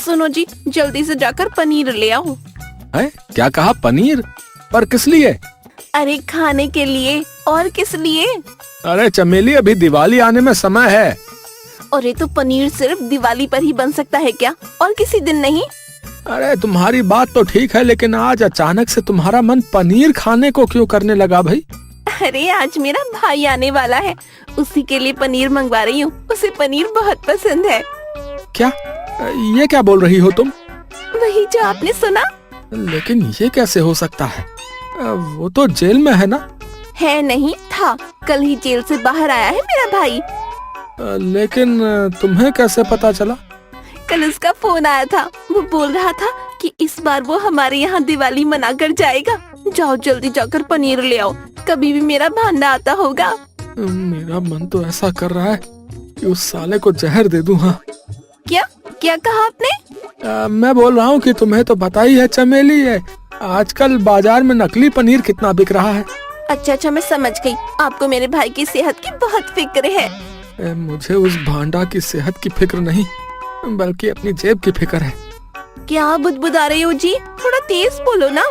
सुनो जी, जल्दी से जाकर पनीर ले आओ। है? क्या कहा? पनीर? पर किस लिए? अरे खाने के लिए, और किस लिए? अरे चमेली, अभी दिवाली आने में समय है। अरे तो पनीर सिर्फ दिवाली पर ही बन सकता है क्या, और किसी दिन नहीं? अरे तुम्हारी बात तो ठीक है, लेकिन आज अचानक से तुम्हारा मन पनीर खाने को क्यों करने लगा भाई? अरे आज मेरा भाई आने वाला है, उसी के लिए पनीर मंगवा रही हूँ। उसे पनीर बहुत पसंद है। क्या? ये क्या बोल रही हो तुम? वही जो आपने सुना। लेकिन ये कैसे हो सकता है? वो तो जेल में है ना? है नहीं, था। कल ही जेल से बाहर आया है मेरा भाई। लेकिन तुम्हें कैसे पता चला? कल उसका फोन आया था। वो बोल रहा था कि इस बार वो हमारे यहाँ दिवाली मना कर जाएगा। जाओ जल्दी जाकर पनीर ले आओ, कभी भी मेरा भांडा आता होगा। मेरा मन तो ऐसा कर रहा है कि उस साले को जहर दे दूं। हाँ। क्या क्या कहा आपने? मैं बोल रहा हूँ कि तुम्हें तो पता ही है चमेली, है आजकल बाजार में नकली पनीर कितना बिक रहा है। अच्छा, मैं समझ गई। आपको मेरे भाई की सेहत की बहुत फिक्र है। मुझे उस भांडा की सेहत की फिक्र नहीं, बल्कि अपनी जेब की फिक्र है। क्या बुदबुदा रहे हो जी? थोड़ा तेज बोलो ना।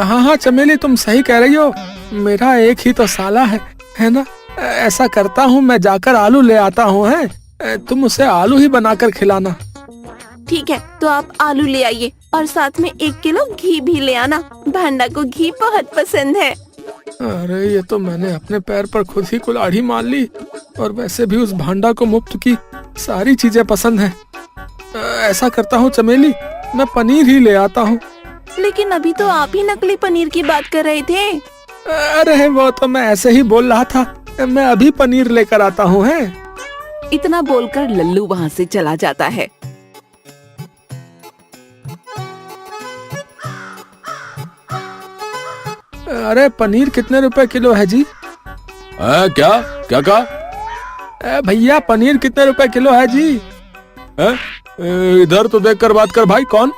हाँ चमेली, तुम सही कह रही हो। मेरा एक ही तो साला है ना? ऐसा करता हूँ, मैं जाकर आलू ले आता हूँ। है तुम उसे आलू ही बनाकर खिलाना। ठीक है, तो आप आलू ले आइए और साथ में 1 किलो घी भी ले आना। भांडा को घी बहुत पसंद है। अरे ये तो मैंने अपने पैर पर खुद ही कुल्हाड़ी मार ली। और वैसे भी उस भांडा को मुफ्त की सारी चीजें पसंद है। ऐसा करता हूँ चमेली, मैं पनीर ही ले आता हूँ। लेकिन अभी तो आप ही नकली पनीर की बात कर रहे थे। अरे वो तो मैं ऐसे ही बोल रहा था। मैं अभी पनीर लेकर आता हूँ। है इतना बोलकर लल्लू वहाँ से चला जाता है। अरे पनीर कितने रुपए किलो है जी? क्या क्या कहा? भैया पनीर कितने रुपए किलो है जी? इधर तो देखकर बात कर भाई। कौन?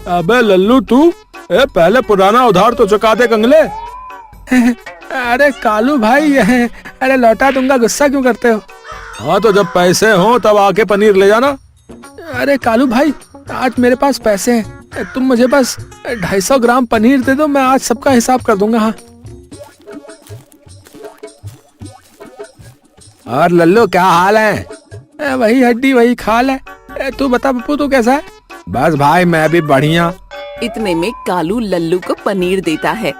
अबे लल्लू तू, पहले पुराना उधार तो चुका दे कंगले। अरे कालू भाई, अरे लौटा दूंगा, गुस्सा क्यों करते हो? हाँ तो जब पैसे हो तब आके पनीर ले जाना। अरे कालू भाई, आज मेरे पास पैसे हैं, तुम मुझे बस 250 ग्राम पनीर दे दो, मैं आज सबका हिसाब कर दूंगा। हाँ। और लल्लू क्या हाल है? वही हड्डी वही खाल है। तू बता पप्पू, तू कैसा है? बस भाई मैं भी बढ़िया। इतने में कालू लल्लू को पनीर देता है।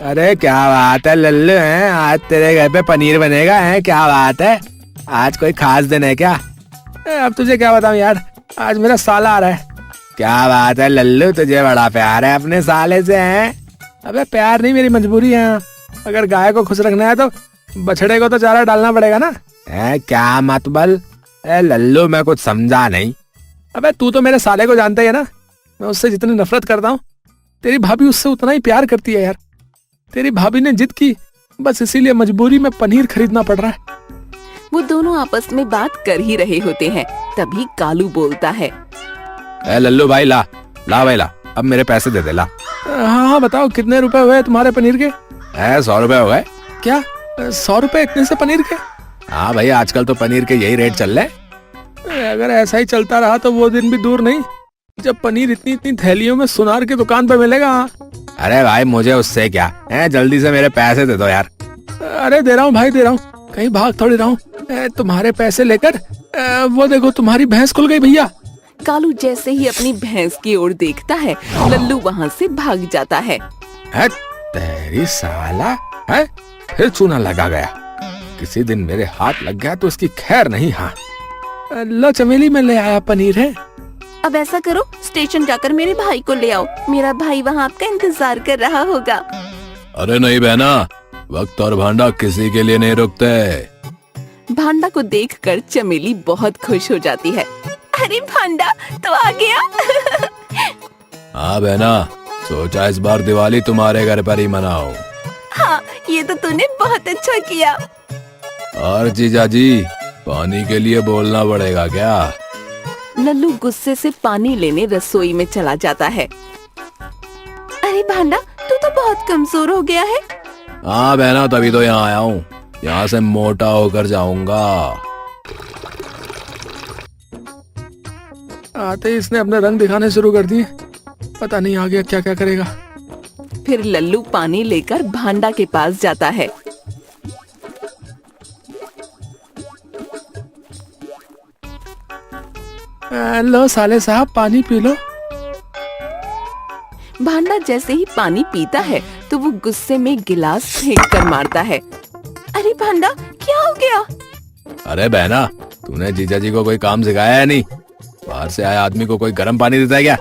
अरे क्या बात है लल्लू, है आज तेरे घर पे पनीर बनेगा? है क्या बात है? आज कोई खास दिन है क्या? अब तुझे क्या बताऊं यार, आज मेरा साला आ रहा है। क्या बात है लल्लू, तुझे बड़ा प्यार है अपने साले से? है? अबे प्यार नहीं, मेरी मजबूरी है। अगर गाय को खुश रखना है तो बछड़े को तो चारा डालना पड़ेगा ना। क्या मतबल? लल्लू मैं कुछ समझा नहीं। अबे तू तो मेरे साले को जानता ही है ना, मैं उससे जितनी नफरत करता हूँ, तेरी भाभी उससे उतना ही प्यार करती है यार। तेरी भाभी ने जिद की, बस इसीलिए मजबूरी में पनीर खरीदना पड़ रहा है। वो दोनों आपस में बात कर ही रहे होते हैं, तभी कालू बोलता है। लल्लू भाई ला भाई ला, अब मेरे पैसे दे दे ला। हाँ बताओ कितने रुपए हुए तुम्हारे पनीर के? 100 रुपए हो गए। क्या 100 रुपए इतने से पनीर के? हाँ भाई, आजकल तो पनीर के यही रेट चल रहे। अगर ऐसा ही चलता रहा तो वो दिन भी दूर नहीं जब पनीर इतनी इतनी थैलियों में सुनार की दुकान पे मिलेगा। अरे भाई मुझे उससे क्या है, जल्दी से मेरे पैसे दे दो यार। अरे दे रहा हूँ भाई, दे रहा हूँ, कहीं भाग थोड़ी रहा हूँ। तुम्हारे पैसे लेकर वो देखो तुम्हारी भैंस खुल गई भैया। कालू जैसे ही अपनी भैंस की ओर देखता है, लल्लू वहाँ से भाग जाता है। तेरी साला, है फिर चूना लगा गया। किसी दिन मेरे हाथ लग गया तो इसकी खैर नहीं। हाँ लो चमेली, मैं ले आया पनीर। है अब ऐसा करो, स्टेशन जाकर मेरे भाई को ले आओ, मेरा भाई वहाँ आपका इंतजार कर रहा होगा। अरे नहीं बहना, वक्त और भांडा किसी के लिए नहीं रुकते। भांडा को देखकर चमेली बहुत खुश हो जाती है। अरे भांडा तो आ गया। हाँ बहना, सोचा इस बार दिवाली तुम्हारे घर पर ही मनाऊं। हाँ ये तो तूने बहुत अच्छा किया। और जीजा जी, पानी के लिए बोलना पड़ेगा क्या? लल्लू गुस्से से पानी लेने रसोई में चला जाता है। अरे भांडा, तू तो बहुत कमजोर हो गया है। हाँ बहना, तभी तो यहाँ आया हूँ, यहाँ से मोटा होकर जाऊंगा। आते ही इसने अपने रंग दिखाने शुरू कर दिए। पता नहीं आगे क्या क्या करेगा। फिर लल्लू पानी लेकर भांडा के पास जाता है। लो साले साहब, पानी पी लो। भांडा जैसे ही पानी पीता है तो वो गुस्से में गिलास फेंक कर मारता है। अरे भांडा, क्या हो गया? अरे बहना, तूने जीजा जी को कोई काम सिखाया है नहीं? बाहर से आए आदमी को कोई गर्म पानी देता है क्या?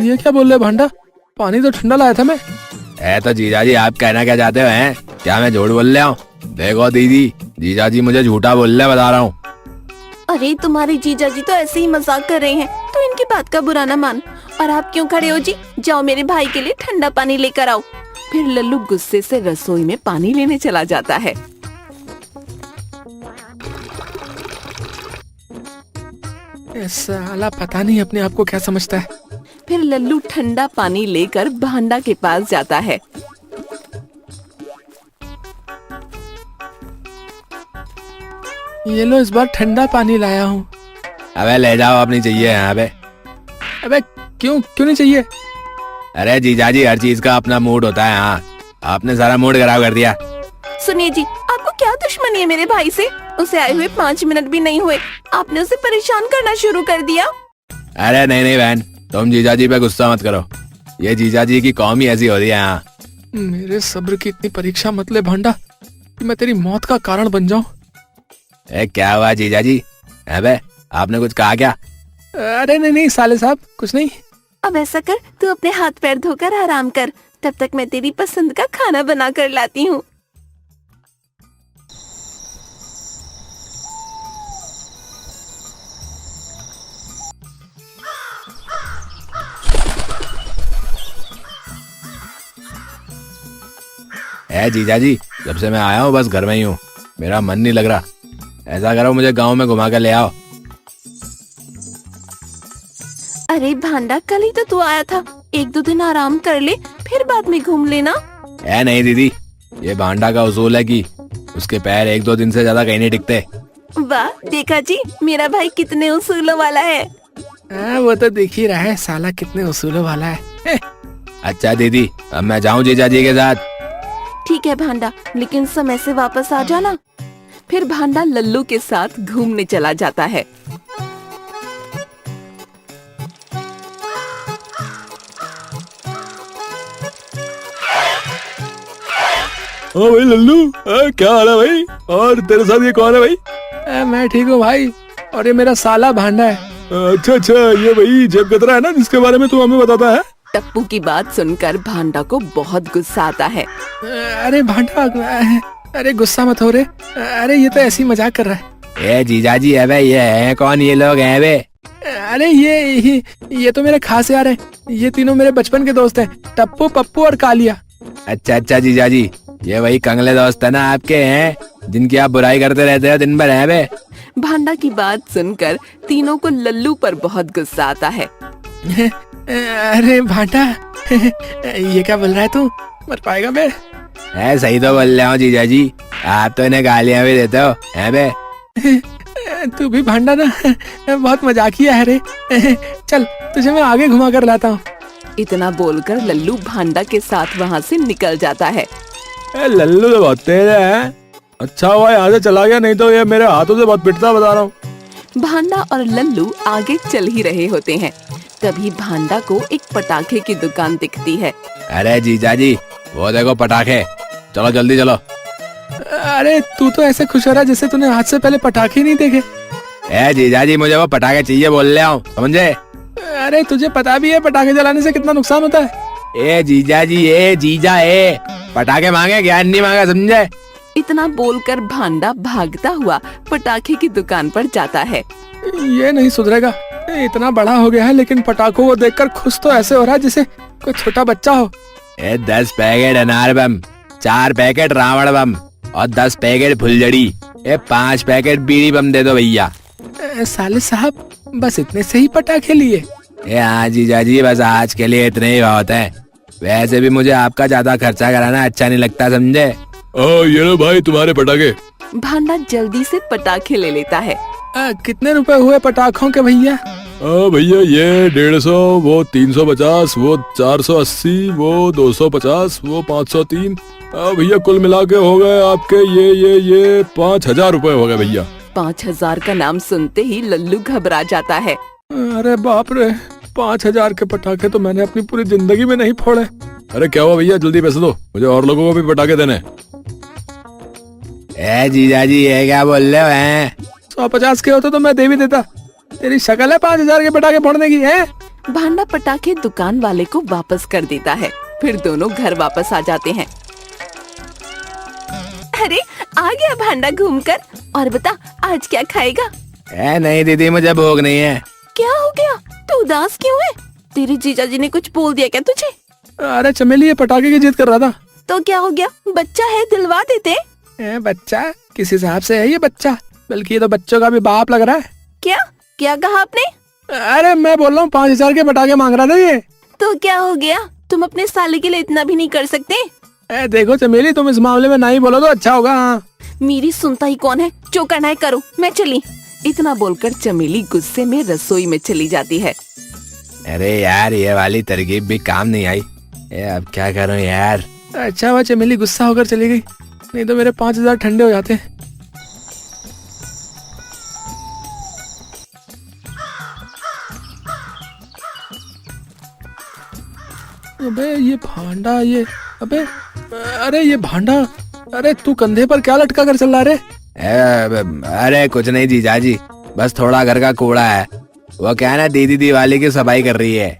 ये क्या बोल रहे भांडा? पानी तो ठंडा लाया था मैं। तो जीजा जी, आप कहना क्या चाहते हो हैं? क्या मैं झूठ बोल रहा हूँ? देखो दीदी, जीजा जी मुझे झूठा बोल रहे, बता रहा हूँ। अरे तुम्हारे जीजा जी तो ऐसे ही मजाक कर रहे हैं, तो इनकी बात का बुरा ना मान। और आप क्यों खड़े हो जी? जाओ मेरे भाई के लिए ठंडा पानी लेकर आओ। फिर लल्लू गुस्से से रसोई में पानी लेने चला जाता है। साला पता नहीं अपने आप को क्या समझता है। फिर लल्लू ठंडा पानी लेकर भांडा के पास जाता है। ये लो, इस बार ठंडा पानी लाया हूँ। अबे ले जाओ, अब नहीं चाहिए यहाँ पे। अबे क्यों नहीं चाहिए? अरे जीजाजी, हर चीज का अपना मूड होता है। हाँ, आपने सारा मूड खराब कर दिया। सुनिए जी, आपको क्या दुश्मनी है मेरे भाई से? उसे आए हुए 5 मिनट भी नहीं हुए, आपने उसे परेशान करना शुरू कर दिया। अरे नहीं बहन, तुम जीजाजी पे गुस्सा मत करो। ये जीजाजी की कौम ही ऐसी हो रही है। यहाँ मेरे सब्र की इतनी परीक्षा मत ले भांडा कि मैं तेरी मौत का कारण बन जाऊं। क्या हुआ जीजाजी? अबे आपने कुछ कहा क्या? अरे नहीं साले साहब, कुछ नहीं। अब ऐसा कर, तू अपने हाथ पैर धोकर आराम कर, तब तक मैं तेरी पसंद का खाना बना कर लाती हूँ। जीजाजी, जब से मैं आया हूँ बस घर में ही हूँ, मेरा मन नहीं लग रहा। ऐसा करो, मुझे गांव में घुमा कर ले आओ। अरे भांडा, कल ही तो तू आया था, 1-2 दिन आराम कर ले, फिर बाद में घूम लेना। नहीं दीदी, ये भांडा का उसूल है कि उसके पैर 1-2 दिन से ज्यादा कहीं नहीं टिकते। वाह, देखा जी, मेरा भाई कितने उसूलों वाला है। वो तो दिख ही रहा है, साला कितने उसूलों वाला है। अच्छा दीदी, अब मैं जाऊँ जीजाजी के साथ? ठीक है भांडा, लेकिन समय से वापस आ जाना। फिर भांडा लल्लू के साथ घूमने चला जाता है। भाई लल्लू, क्या हाल है भाई? और तेरे साथ ये कौन है भाई? मैं ठीक हूँ भाई, और ये मेरा साला भांडा है। अच्छा, ये भाई जेब कतरा है ना, जिसके बारे में तू हमें बताता है? टप्पू की बात सुनकर भांडा को बहुत गुस्सा आता है। अरे भांडा, अरे गुस्सा मत हो रे। अरे ये तो ऐसी मजाक कर रहा है। जीजाजी, अबे ये है कौन? ये लोग हैं बे? अरे ये तो मेरे खास यार है। ये तीनों मेरे बचपन के दोस्त हैं, टप्पू, पप्पू और कालिया। अच्छा जीजाजी, ये वही कंगले दोस्त है ना आपके, हैं जिनकी आप बुराई करते रहते हो दिन भर, है बे? भांडा की बात सुनकर तीनों को लल्लू पर बहुत गुस्सा आता है। अरे भांडा, ये क्या बोल रहा है तू? मर पाएगा बे? सही तो बोल रहा हूँ जीजाजी, आप तो इन्हें गालियाँ भी देते हो, है बे? तू भी भांडा ना, बहुत मजाकिया है रे। चल, तुझे मैं आगे घुमा कर लाता हूँ। इतना बोलकर लल्लू भांडा के साथ वहाँ से निकल जाता है। लल्लू तो बहुत तेज है। अच्छा हुआ यहाँ से चला गया, नहीं तो ये मेरे हाथों से बहुत पिटता, बता रहा हूँ। भांडा और लल्लू आगे चल ही रहे होते हैं, तभी भांडा को एक पटाखे की दुकान दिखती है। अरे जीजाजी, वो देखो पटाखे, चलो जल्दी चलो। अरे तू तो ऐसे खुश हो रहा है जैसे तूने आज से पहले पटाखे नहीं देखे। जीजाजी, मुझे वो पटाखे चाहिए बोल रहा हूँ, समझे? अरे तुझे पता भी है पटाखे जलाने से कितना नुकसान होता है। जीजाजी, जीजा पटाखे मांगे, ज्ञान नहीं मांगा, समझे? इतना बोलकर भांडा भागता हुआ पटाखे की दुकान पर जाता है। ये नहीं सुधरेगा, इतना बड़ा हो गया है लेकिन पटाखों को देखकर खुश तो ऐसे हो रहा है जैसे कोई छोटा बच्चा हो। 10 पैकेट अनार बम, 4 पैकेट रावण बम और 10 पैकेट फुलझड़ी, 5 पैकेट बीड़ी बम दे दो भैया। साले साहब, बस इतने से ही पटाखे लिए? हाँ जीजाजी, बस आज के लिए इतने ही बहुत है। वैसे भी मुझे आपका ज्यादा खर्चा कराना अच्छा नहीं लगता, समझे? ये लो भाई तुम्हारे पटाखे। भांडा जल्दी से पटाखे ले लेता है। कितने रुपए हुए पटाखों के भैया? भैया ये 150, वो 350, वो 480, वो 250, वो 503। भैया कुल मिला के हो गए आपके ये 5,000 रुपए हो गए भैया। 5,000 का नाम सुनते ही लल्लू घबरा जाता है। अरे बाप रे, 5,000 के पटाखे तो मैंने अपनी पूरी जिंदगी में नहीं फोड़े। अरे क्या हुआ भैया, जल्दी पैसे दो, मुझे और लोगों को भी पटाखे देने। जीजा जी ये क्या बोल रहे हो हैं? 150 के होते तो मैं दे भी देता। तेरी शक्ल है 5,000 के पटाखे फोड़ने की है? भांडा पटाखे दुकान वाले को वापस कर देता है। फिर दोनों घर वापस आ जाते हैं। अरे आ गया भांडा घूमकर। और बता आज क्या खाएगा? नहीं दीदी, मुझे भूख नहीं है। क्या हो गया, तू उदास क्यों है? तेरे जीजा जी ने कुछ बोल दिया क्या तुझे? अरे चमेली, ये पटाखे की जिद कर रहा था। तो क्या हो गया, बच्चा है दिलवा देते। बच्चा किस हिसाब से है ये बच्चा? बल्कि ये तो बच्चों का भी बाप लग रहा है। क्या क्या कहा आपने? अरे मैं बोल रहा हूँ 5,000 के पटाखे मांग रहा था ये। तो क्या हो गया, तुम अपने साले के लिए इतना भी नहीं कर सकते? देखो चमेली, तुम इस मामले में नहीं बोलो तो अच्छा होगा। मेरी सुनता ही कौन है, जो करना है करो, मैं चली। इतना बोलकर चमेली गुस्से में रसोई में चली जाती है। अरे यार, ये वाली तरकीब भी काम नहीं आई। अब क्या करूं यार। अच्छा हुआ चमेली गुस्सा होकर चली गई, नहीं तो मेरे 5,000 ठंडे हो जाते। अबे ये भांडा, ये अबे अरे ये भांडा, अरे तू कंधे पर क्या लटका कर चल रहा रे? अरे कुछ नहीं जीजा जी, बस थोड़ा घर का कूड़ा है। वो क्या है ना, दीदी दिवाली की सफाई कर रही है।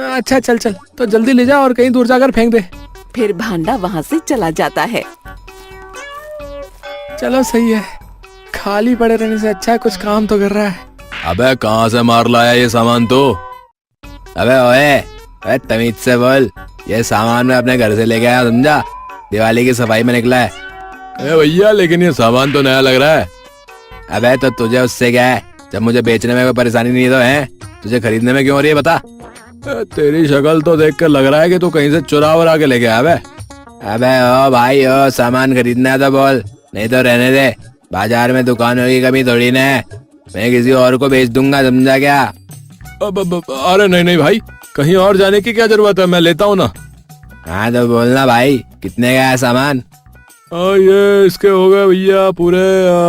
अच्छा चल चल, तो जल्दी ले जा और कहीं दूर जाकर फेंक दे। फिर भांडा वहाँ से चला जाता है। चलो सही है, खाली पड़े रहने से अच्छा है कुछ काम तो कर रहा है। अबे कहाँ से मार लाया ये सामान तो? अबे ओए, तमीज से बोल। ये सामान मैं अपने घर से लेके आया, समझा? दिवाली की सफाई में निकला है। भैया लेकिन ये सामान तो नया लग रहा है। अबे तो तुझे उससे क्या है? जब मुझे बेचने में कोई परेशानी नहीं तो है, तुझे खरीदने में क्यों हो रही है बता? तेरी शक्ल तो देखकर लग रहा है कि तू कहीं से चुरा वुरा के लेके आया। अबे ओ भाई ओ, सामान खरीदना है तो बोल, नहीं तो रहने दे। बाजार में दुकानों की कमी थोड़ी ना है, मैं किसी और को बेच दूंगा, समझा क्या? अरे नहीं भाई, कहीं और जाने की क्या जरूरत है, मैं लेता हूँ ना। हाँ तो बोलना भाई, कितने का है सामान? ये इसके हो गए भैया पूरे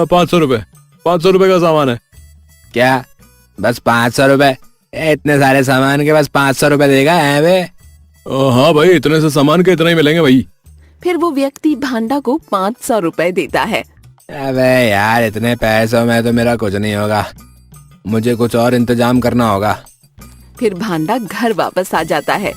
500 रुपए। 500 रुपए का सामान है। क्या बस 500 रुपए? इतने सारे सामान के बस 500 रुपए देगा है बे? हाँ भाई, इतने से सामान के इतना ही मिलेंगे भाई। फिर वो व्यक्ति भांडा को 500 रुपए देता है। अबे यार, इतने पैसों में तो मेरा कुछ नहीं होगा, मुझे कुछ और इंतजाम करना होगा। फिर भांडा घर वापस आ जाता है।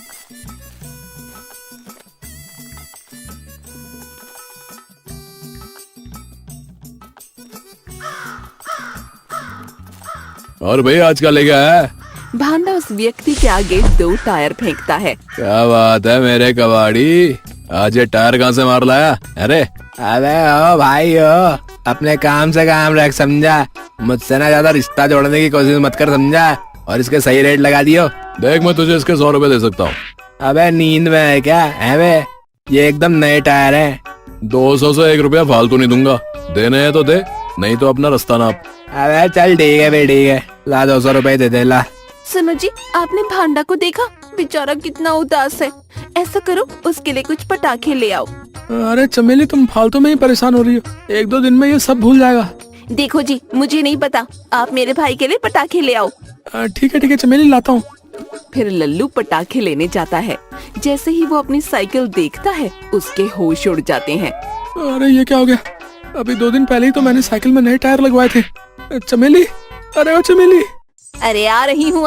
और भाई आज क्या ले गया है? भांडा उस व्यक्ति के आगे 2 टायर फेंकता है। क्या बात है मेरे कबाड़ी, आज ये टायर कहाँ से मार लाया? अरे अबे ओ भाई ओ, अपने काम से काम रख, समझा? मुझसे ना ज्यादा रिश्ता जोड़ने की कोशिश मत कर, समझा? और इसके सही रेट लगा दियो। देख मैं तुझे इसके 100 रुपए दे सकता हूँ। अबे नींद में है क्या? है बे, ये एकदम नए टायर हैं। 200 से 1 रुपया फालतू नहीं दूंगा, देने हैं तो दे, नहीं तो अपना रास्ता नाप। अबे चल ठीक है बे, ठीक है, ला 200 रुपए दे दे, ला। सुनो जी, आपने भांडा को देखा? बेचारा कितना उदास है। ऐसा करो, उसके लिए कुछ पटाखे ले आओ। अरे चमेली, तुम फालतू में ही परेशान हो रही हो, 1-2 दिन में ये सब भूल जाएगा। देखो जी, मुझे नहीं पता, आप मेरे भाई के लिए पटाखे ले आओ। ठीक है चमेली, लाता हूँ। फिर लल्लू पटाखे लेने जाता है। जैसे ही वो अपनी साइकिल देखता है, उसके होश उड़ जाते हैं। अरे ये क्या हो गया? अभी 2 दिन पहले ही तो मैंने साइकिल में नए टायर लगवाए थे। चमेली, अरे ओ चमेली। अरे आ रही हूँ।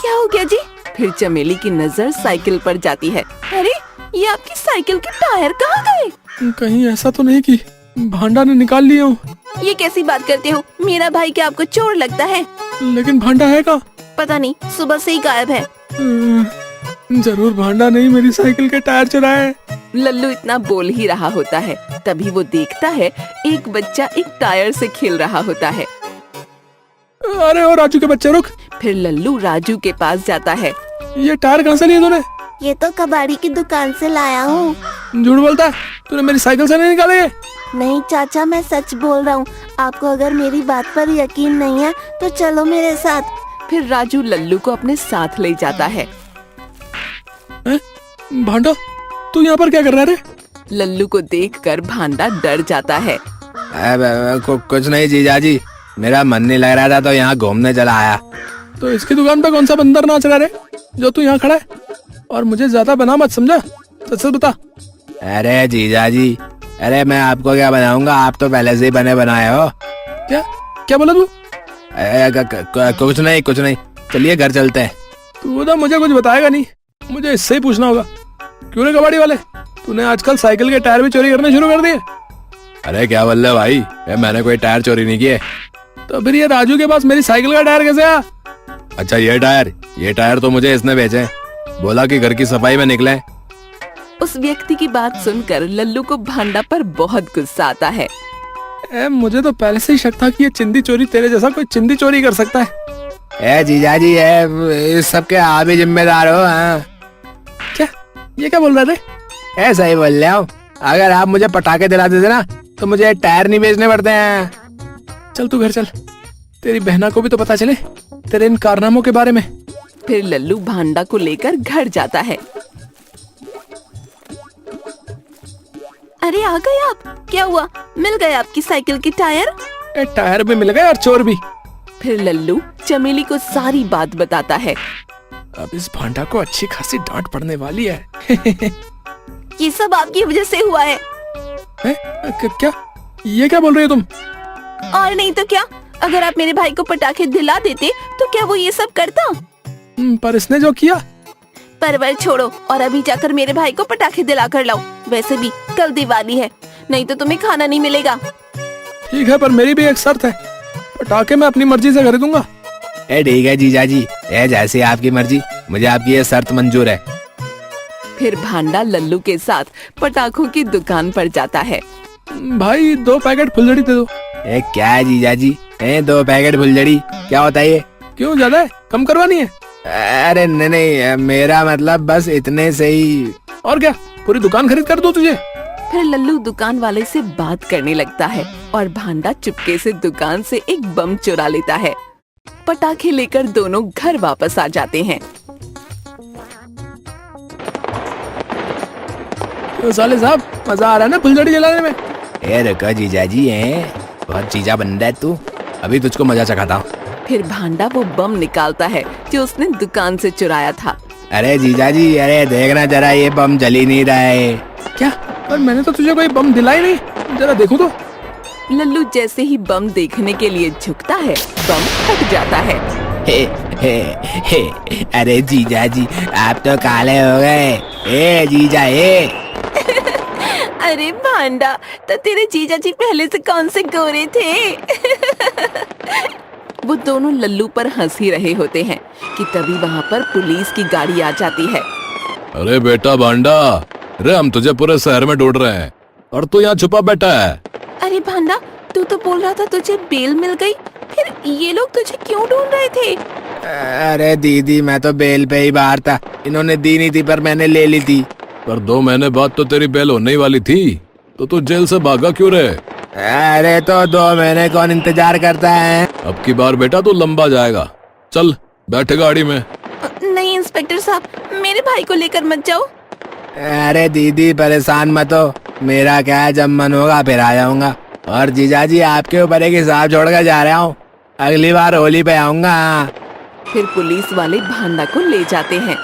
क्या हो गया जी? फिर चमेली की नजर साइकिल पर जाती है। अरे ये आपकी साइकिल के टायर कहाँ गए? कहीं ऐसा तो नहीं कि भांडा ने निकाल लिया हो? ये कैसी बात करते हो? मेरा भाई क्या आपको चोर लगता है? लेकिन भांडा है का? पता नहीं, सुबह से ही गायब है। जरूर भांडा नहीं मेरी साइकिल के टायर चुराए। लल्लू इतना बोल ही रहा होता है, तभी वो देखता है एक बच्चा एक टायर से खेल रहा होता है। अरे ओ राजू के बच्चे, रुक। फिर लल्लू राजू के पास जाता है। ये टायर कहाँ से लिए तूने? ये तो कबाड़ी की दुकान से लाया हूँ। झूठ बोलता है, तूने मेरी साइकिल से नहीं निकाले ये? नहीं चाचा, मैं सच बोल रहा हूँ। आपको अगर मेरी बात पर यकीन नहीं है तो चलो मेरे साथ। फिर राजू लल्लू को अपने साथ ले जाता है। भांडा, तू यहाँ पर क्या कर रहा है रे? लल्लू को देखकर भांडा डर जाता है। कुछ नहीं जीजाजी, मेरा मन नहीं लग रहा था तो यहाँ घूमने चला आया। तो इसकी दुकान पे कौन सा बंदर नाच रहा है जो तू यहाँ खड़ा है? और मुझे ज्यादा बना मत, समझा? सच बता। अरे जीजाजी, अरे मैं आपको क्या बनाऊंगा, आप तो पहले से ही बने बनाए हो। क्या क्या बोला तू? कुछ नहीं, चलिए घर चलते हैं। तू तो मुझे कुछ बताएगा नहीं, मुझे इससे ही पूछना होगा। क्यों रे कबाड़ी वाले, तूने आजकल साइकिल के टायर भी चोरी करने शुरू कर दिए? अरे क्या बोल रहे हो भाई, मैंने कोई टायर चोरी नहीं किए। तो फिर ये राजू के पास मेरी साइकिल का टायर कैसे आया? अच्छा ये टायर तो मुझे इसने बेचे, बोला कि घर की सफाई में निकले। उस व्यक्ति की बात सुनकर लल्लू को भांडा पर बहुत गुस्सा आता है। मुझे तो पहले से ही शक था कि ये चिंदी चोरी, तेरे जैसा कोई चिंदी चोरी कर सकता है। जीजाजी, इस सब के आप ही जिम्मेदार हो। हाँ। क्या ये क्या बोल रहे थे? ऐसा ही बोल रहा हूँ, अगर आप मुझे पटाखे दिला देते ना तो मुझे टायर नहीं बेचने पड़ते हैं। चल तू घर चल, तेरी बहना को भी तो पता चले तेरे इन कारनामों के बारे में। फिर लल्लू भांडा को लेकर घर जाता है। अरे आ गए आप, क्या हुआ? मिल गए आपकी साइकिल के टायर? टायर भी मिल गए और चोर भी। फिर लल्लू चमेली को सारी बात बताता है। अब इस भांडा को अच्छी खासी डांट पड़ने वाली है। ये सब आपकी वजह से हुआ है। क्या ये क्या बोल रही हो तुम? और नहीं तो क्या, अगर आप मेरे भाई को पटाखे दिला देते तो क्या वो ये सब करता? पर इसने जो किया। परवर छोड़ो और अभी जाकर मेरे भाई को पटाखे दिला कर लाओ। वैसे भी कल दिवाली है, नहीं तो तुम्हें खाना नहीं मिलेगा। ठीक है, पर मेरी भी एक शर्त है, पटाखे मैं अपनी मर्जी से खरीदूंगा। ठीक है जीजाजी, जैसे आपकी मर्जी, मुझे आपकी ये शर्त मंजूर है। फिर भांडा लल्लू के साथ पटाखों की दुकान पर जाता है। भाई 2 पैकेट फुलझड़ी दे दो। क्या है जीजाजी, 2 पैकेट फुलझड़ी क्या होता है ये? क्यों, ज्यादा है? कम करवानी है? अरे नहीं, मेरा मतलब बस इतने से ही। और क्या, पूरी दुकान खरीद कर दूं तुझे? फिर लल्लू दुकान वाले से बात करने लगता है और भांडा चुपके से दुकान से एक बम चुरा लेता है। पटाखे लेकर दोनों घर वापस आ जाते हैं। तो साले साहब, मजा आ रहा है ना फुलझड़ी जलाने में? रुको जीजाजी, बहुत चीजा बन रहा है तू, अभी तुझको मजा चखाता हूँ। फिर भांडा वो बम निकालता है जो उसने दुकान से चुराया था। अरे जीजाजी, अरे देखना जरा, ये बम जल ही नहीं रहा है। क्या? पर मैंने तो तुझे कोई बम दिलाई नहीं, जरा देखो तो। लल्लू जैसे ही बम देखने के लिए झुकता है, बम फट जाता है। अरे जीजाजी, आप तो काले हो गए। जीजा अरे भांडा, तो तेरे जीजा जी पहले से कौन से गोरे थे? वो दोनों लल्लू पर हंस ही रहे होते हैं कि तभी वहाँ पर पुलिस की गाड़ी आ जाती है। अरे बेटा भांडा, अरे हम तुझे पूरे शहर में ढूंढ रहे हैं और तू यहाँ छुपा बैठा है। अरे भांडा, तू तो बोल रहा था तुझे बेल मिल गई, फिर ये लोग तुझे क्यों ढूंढ रहे थे? अरे दीदी, मैं तो बेल पे ही बाहर था, इन्होंने दी नहीं थी पर मैंने ले ली थी। पर 2 महीने बाद तो तेरी बेल होने ही वाली थी, तो तू जेल से भागा क्यों रे? अरे तो 2 महीने कौन इंतजार करता है? अब की बार बेटा तू लंबा जाएगा। चल बैठ गाड़ी में। नहीं इंस्पेक्टर साहब, मेरे भाई को लेकर मत जाओ। अरे दीदी परेशान मत हो, मेरा क्या है, जब मन होगा फिर आ जाऊंगा। और जीजाजी, आपके ऊपर एक हिसाब छोड़कर जा रहा हूँ, अगली बार होली पे आऊंगा। फिर पुलिस वाले भांडा को ले जाते हैं।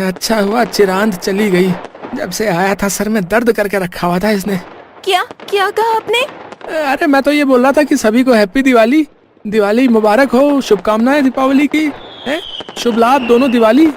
अच्छा हुआ चिरांद चली गई, जब से आया था सर में दर्द करके रखा हुआ था इसने। क्या क्या कहा आपने? अरे मैं तो ये बोल रहा था कि सभी को हैप्पी दिवाली, दिवाली मुबारक हो, शुभकामनाएं दीपावली की। शुभ लाभ दोनों दिवाली।